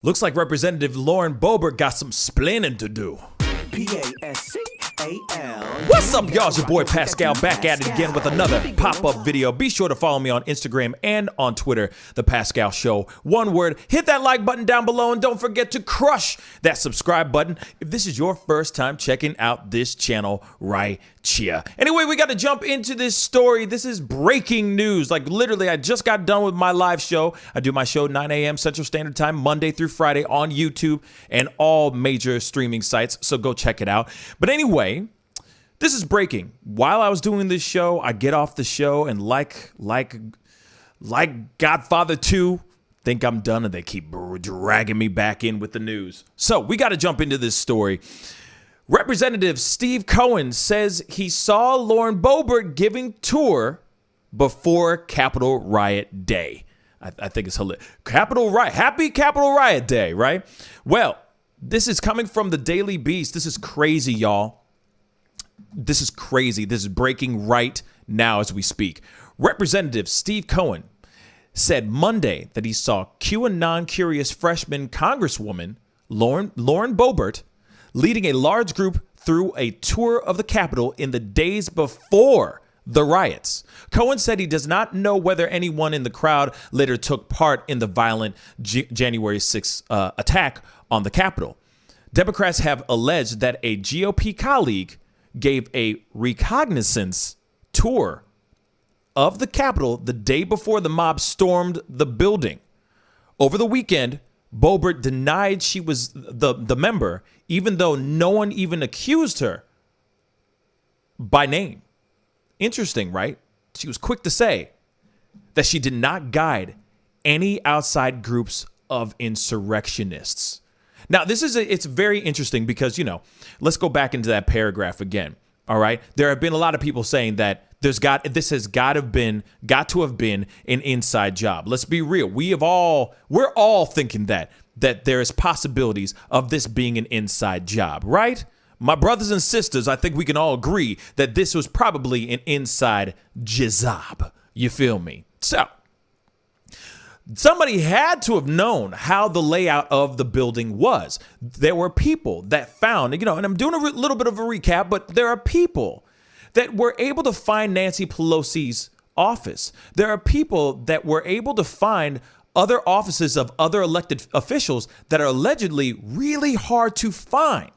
Looks like Representative Lauren Boebert got some splaining to do. Pascal. What's up, y'all? It's your boy Pascal back at it again with another pop-up video. Be sure to follow me on Instagram and on Twitter, The Pascal Show. One word, hit that like button down below and don't forget to crush that subscribe button if this is your first time checking out this channel right here. Anyway, we got to jump into this story. This is breaking news. Like literally, I just got done with my live show. I do my show 9 a.m. Central Standard Time, Monday through Friday on YouTube and all major streaming sites. So go check it out. But anyway, this is breaking. While I was doing this show, I get off the show and like Godfather 2, think I'm done and they keep dragging me back in with the news. So we got to jump into this story. Representative Steve Cohen says he saw Lauren Boebert giving tour before Capitol Riot Day. I think it's hilarious. Capitol Riot, happy Capitol Riot Day, right? Well, this is coming from the Daily Beast. This is crazy, y'all. This is crazy. This is breaking right now as we speak. Representative Steve Cohen said Monday that he saw QAnon-curious freshman Congresswoman Lauren Boebert leading a large group through a tour of the Capitol in the days before the riots. Cohen said he does not know whether anyone in the crowd later took part in the violent January 6th attack on the Capitol. Democrats have alleged that a GOP colleague gave a reconnaissance tour of the Capitol the day before the mob stormed the building. Over the weekend, Boebert denied she was the member, even though no one even accused her by name. Interesting, right? She was quick to say that she did not guide any outside groups of insurrectionists. Now, it's very interesting because, let's go back into that paragraph again. All right. There have been a lot of people saying that this has got to have been an inside job. Let's be real. We're all thinking that there is possibilities of this being an inside job, right? My brothers and sisters, I think we can all agree that this was probably an inside job. You feel me? So somebody had to have known how the layout of the building was. There were people that found, and I'm doing a little bit of a recap, but there are people that were able to find Nancy Pelosi's office. There are people that were able to find other offices of other elected officials that are allegedly really hard to find.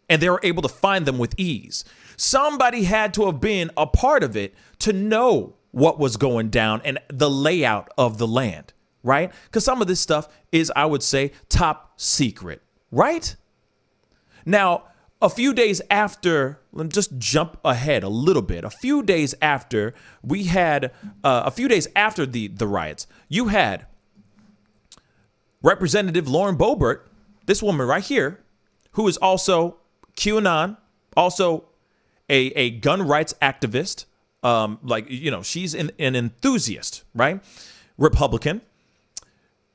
And they were able to find them with ease. Somebody had to have been a part of it to know what was going down and the layout of the land, right? Because some of this stuff is, I would say, top secret, right? Now, a few days after, let me just jump ahead a little bit. A few days after the riots, you had Representative Lauren Boebert, this woman right here, who is also QAnon, also a gun rights activist. She's an enthusiast, right? Republican.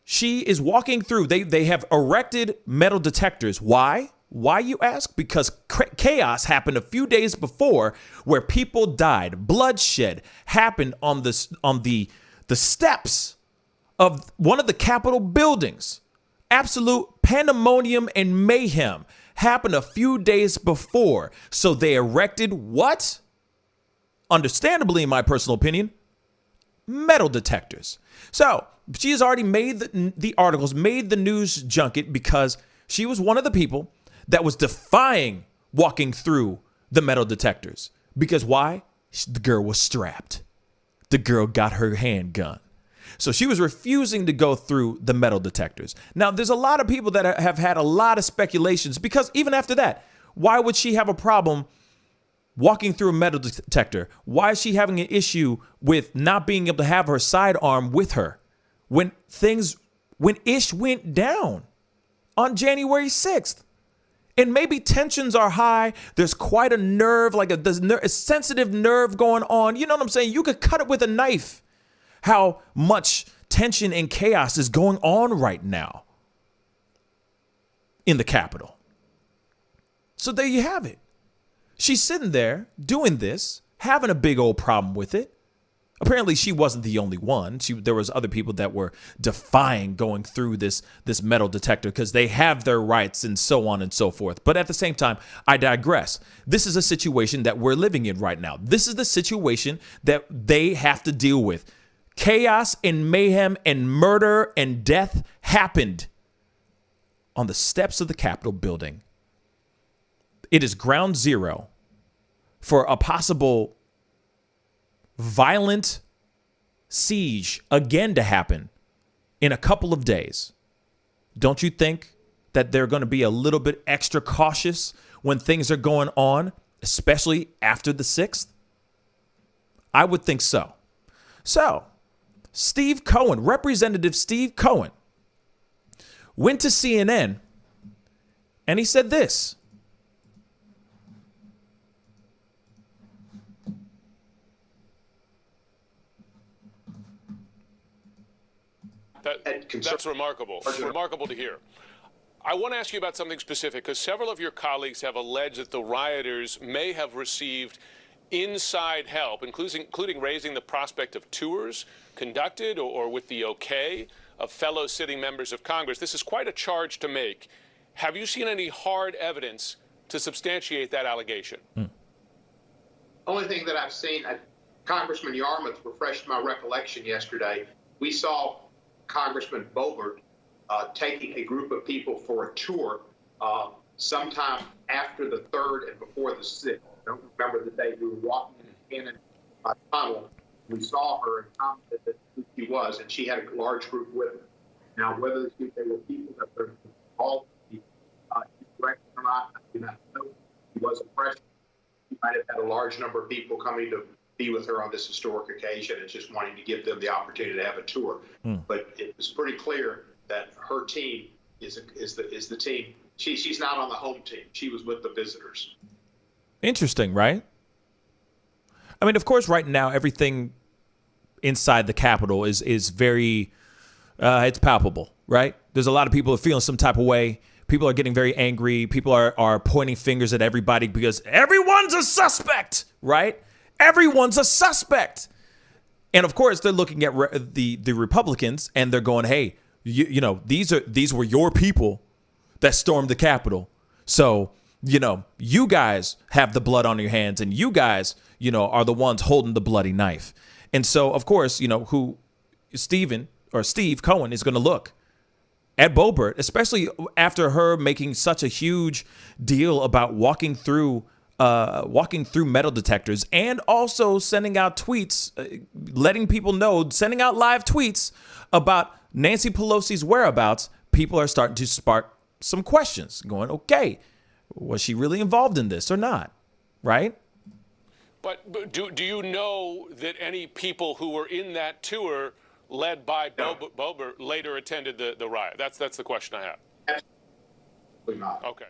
She is walking through. They have erected metal detectors. Why? Why, you ask? Because chaos happened a few days before where people died. Bloodshed happened on the steps of one of the Capitol buildings. Absolute pandemonium and mayhem happened a few days before. So they erected what? Understandably, in my personal opinion, metal detectors. So she has already made the articles, made the news junket because she was one of the people that was defying walking through the metal detectors. Because why? The girl was strapped. The girl got her handgun. So she was refusing to go through the metal detectors. Now, there's a lot of people that have had a lot of speculations because even after that, why would she have a problem walking through a metal detector? Why is she having an issue with not being able to have her sidearm with her when ish went down on January 6th? And maybe tensions are high. There's quite a nerve, a sensitive nerve going on. You know what I'm saying? You could cut it with a knife. How much tension and chaos is going on right now in the Capitol. So there you have it. She's sitting there doing this, having a big old problem with it. Apparently, she wasn't the only one. There was other people that were defying going through this metal detector because they have their rights and so on and so forth. But at the same time, I digress. This is a situation that we're living in right now. This is the situation that they have to deal with. Chaos and mayhem and murder and death happened on the steps of the Capitol building. It is ground zero for a possible violent siege again to happen in a couple of days. Don't you think that they're going to be a little bit extra cautious when things are going on, especially after the 6th? I would think so. So, Steve Cohen, Representative Steve Cohen, went to CNN and he said this. That's remarkable. Remarkable to hear. I want to ask you about something specific, because several of your colleagues have alleged that the rioters may have received inside help, including raising the prospect of tours conducted or with the okay of fellow sitting members of Congress. This is quite a charge to make. Have you seen any hard evidence to substantiate that allegation? Only thing that I've seen, Congressman Yarmuth refreshed my recollection yesterday. We saw Congressman Boebert taking a group of people for a tour sometime after the 3rd and before the 6th. I don't remember the day we were walking in the tunnel. We saw her and commented that who she was, and she had a large group with her. Now, whether they were people that were involved in the insurrection or not, I do not know. She was a freshman. She might have had a large number of people coming to be with her on this historic occasion and just wanting to give them the opportunity to have a tour. But it was pretty clear that her team is the team. She's not on the home team. She was with the visitors. Interesting, right? I mean, of course, right now, everything inside the Capitol is very, it's palpable, right? There's a lot of people who are feeling some type of way. People are getting very angry. People are pointing fingers at everybody because everyone's a suspect, right? Everyone's a suspect. And of course, they're looking at the Republicans and they're going, hey, you know, these were your people that stormed the Capitol. So, you know, you guys have the blood on your hands and you guys, you know, are the ones holding the bloody knife. And so, of course, you know, Steve Cohen is going to look at Boebert, especially after her making such a huge deal about walking through metal detectors and also sending out tweets, letting people know, sending out live tweets about Nancy Pelosi's whereabouts. People are starting to spark some questions going, okay, was she really involved in this or not? Right? But do you know that any people who were in that tour led by Boebert later attended the riot? That's the question I have. Absolutely not. Okay.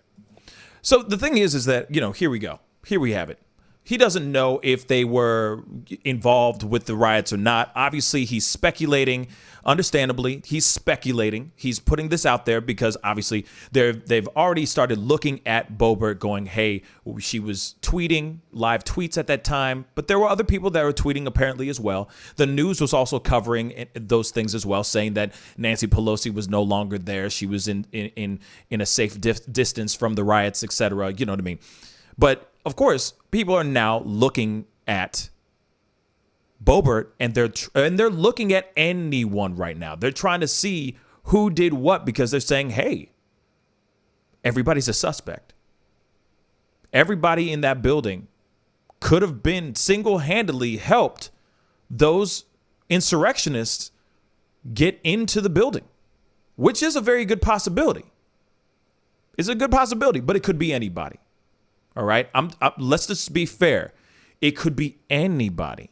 So the thing is that, you know, here we go. Here we have it. He doesn't know if they were involved with the riots or not. Obviously, he's speculating. Understandably, he's speculating. He's putting this out there because obviously they've already started looking at Boebert going, hey, she was tweeting live tweets at that time. But there were other people that were tweeting apparently as well. The news was also covering those things as well, saying that Nancy Pelosi was no longer there. She was in a safe distance from the riots, etc. You know what I mean? But of course, people are now looking at Boebert and they're looking at anyone right now. They're trying to see who did what because they're saying, hey, everybody's a suspect. Everybody in that building could have been single-handedly helped those insurrectionists get into the building, which is a very good possibility. It's a good possibility, but it could be anybody. All right, let's just be fair. It could be anybody.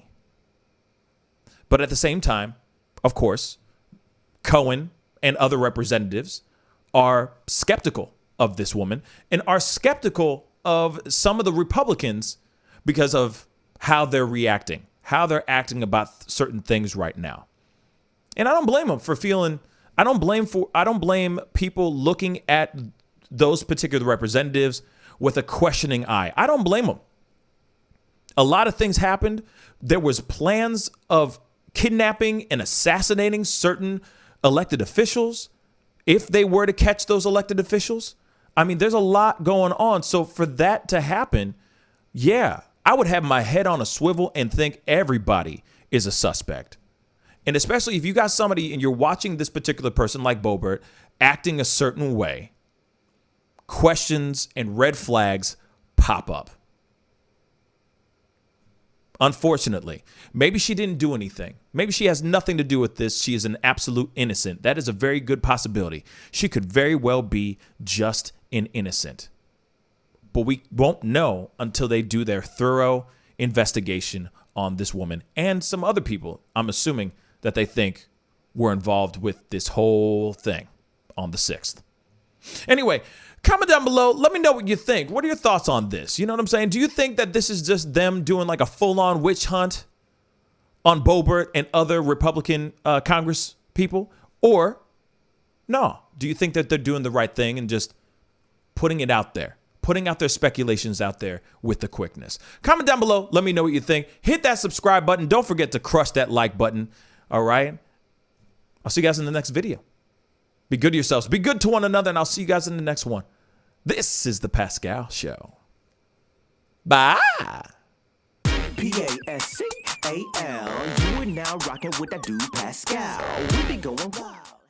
But at the same time, of course, Cohen and other representatives are skeptical of this woman and are skeptical of some of the Republicans because of how they're reacting, how they're acting about certain things right now. And I don't blame them for feeling, I don't blame people looking at those particular representatives with a questioning eye. I don't blame them. A lot of things happened. There was plans of kidnapping and assassinating certain elected officials if they were to catch those elected officials. I mean, there's a lot going on. So for that to happen, yeah, I would have my head on a swivel and think everybody is a suspect. And especially if you got somebody and you're watching this particular person like Boebert acting a certain way, questions and red flags pop up. Unfortunately, maybe she didn't do anything. Maybe she has nothing to do with this. She is an absolute innocent. That is a very good possibility. She could very well be just an innocent. But we won't know until they do their thorough investigation on this woman and some other people, I'm assuming, that they think were involved with this whole thing on the 6th. Anyway, comment down below. Let me know what you think. What are your thoughts on this? You know what I'm saying? Do you think that this is just them doing like a full-on witch hunt on Boebert and other Republican Congress people? Or no, do you think that they're doing the right thing and just putting it out there, putting out their speculations out there with the quickness? Comment down below. Let me know what you think. Hit that subscribe button. Don't forget to crush that like button. All right. I'll see you guys in the next video. Be good to yourselves. Be good to one another. And I'll see you guys in the next one. This is the Pascal Show. Bye. Pascal. You are now rocking with that dude Pascal. We be going wild.